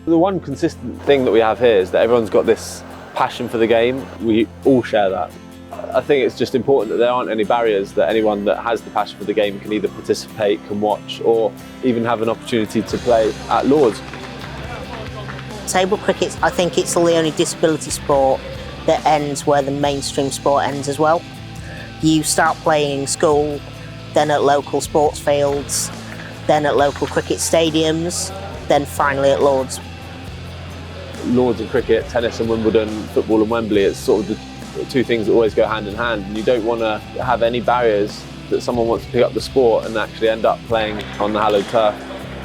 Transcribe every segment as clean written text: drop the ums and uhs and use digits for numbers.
The one consistent thing that we have here is that everyone's got this passion for the game. We all share that. I think it's just important that there aren't any barriers, that anyone that has the passion for the game can either participate, can watch, or even have an opportunity to play at Lords. Table cricket, I think it's the only disability sport that ends where the mainstream sport ends as well. You start playing in school, then at local sports fields, then at local cricket stadiums, then finally at Lords. Lords and cricket, tennis and Wimbledon, football and Wembley, it's sort of the two things that always go hand in hand, and you don't want to have any barriers that someone wants to pick up the sport and actually end up playing on the hallowed turf.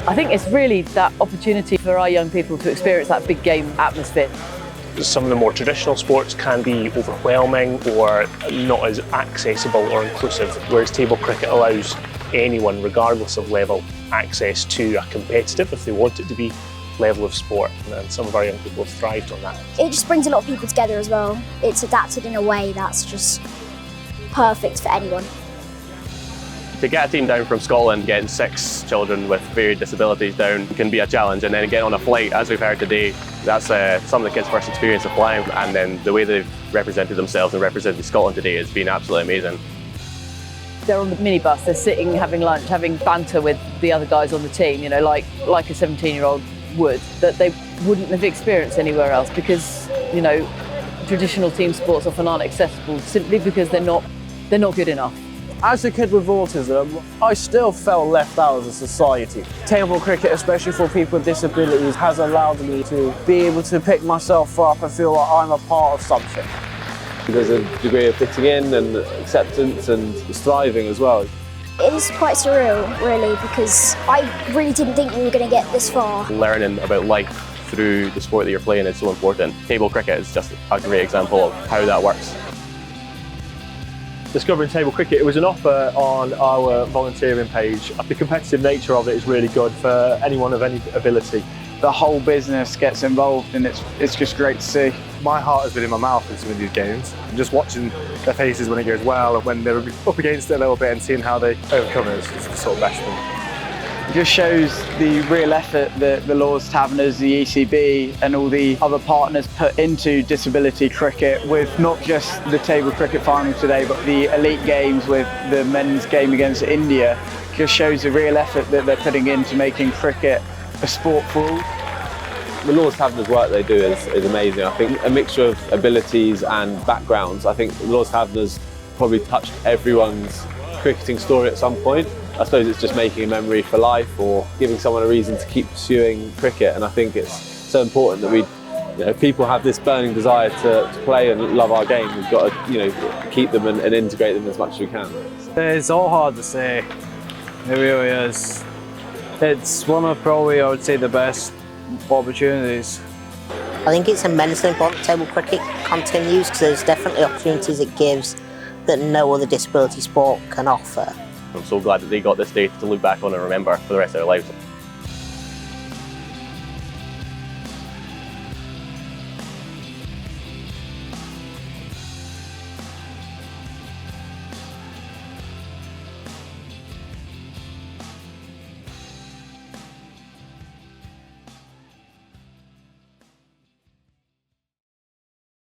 I think it's really that opportunity for our young people to experience that big game atmosphere. Some of the more traditional sports can be overwhelming or not as accessible or inclusive, whereas table cricket allows anyone, regardless of level, access to a competitive, if they want it to be, level of sport, and some of our young people have thrived on that. It just brings a lot of people together as well. It's adapted in a way that's just perfect for anyone. To get a team down from Scotland, getting 6 children with varied disabilities down can be a challenge, and then getting on a flight, as we've heard today, that's some of the kids' first experience of flying, and then the way they've represented themselves and represented Scotland today has been absolutely amazing. They're on the minibus, they're sitting, having lunch, having banter with the other guys on the team, you know, like a 17-year-old would, that they wouldn't have experienced anywhere else, because, you know, traditional team sports often aren't accessible simply because they're not good enough. As a kid with autism, I still felt left out as a society. Table cricket, especially for people with disabilities, has allowed me to be able to pick myself up and feel like I'm a part of something. There's a degree of fitting in and acceptance and thriving as well. It is quite surreal, really, because I really didn't think we were going to get this far. Learning about life through the sport that you're playing is so important. Table cricket is just a great example of how that works. Discovering table cricket, it was an offer on our volunteering page. The competitive nature of it is really good for anyone of any ability. The whole business gets involved, and it's just great to see. My heart has been in my mouth in some of these games. And just watching their faces when it goes well and when they're up against it a little bit and seeing how they overcome it is the sort of best thing. It just shows the real effort that the Lords Taverners, the ECB and all the other partners put into disability cricket, with not just the table cricket final today but the elite games with the men's game against India. It just shows the real effort that they're putting into making cricket a sport for all. The Lords Taverners' work they do is amazing. I think a mixture of abilities and backgrounds. I think the Lords Taverners probably touched everyone's cricketing story at some point. I suppose it's just making a memory for life or giving someone a reason to keep pursuing cricket, and I think it's so important that if people have this burning desire to play and love our game, we've got to keep them and integrate them as much as we can. It's all hard to say, it really is. It's one of probably, I would say, the best opportunities. I think it's immensely important table cricket continues, because there's definitely opportunities it gives that no other disability sport can offer. I'm so glad that they got this day to look back on and remember for the rest of their lives.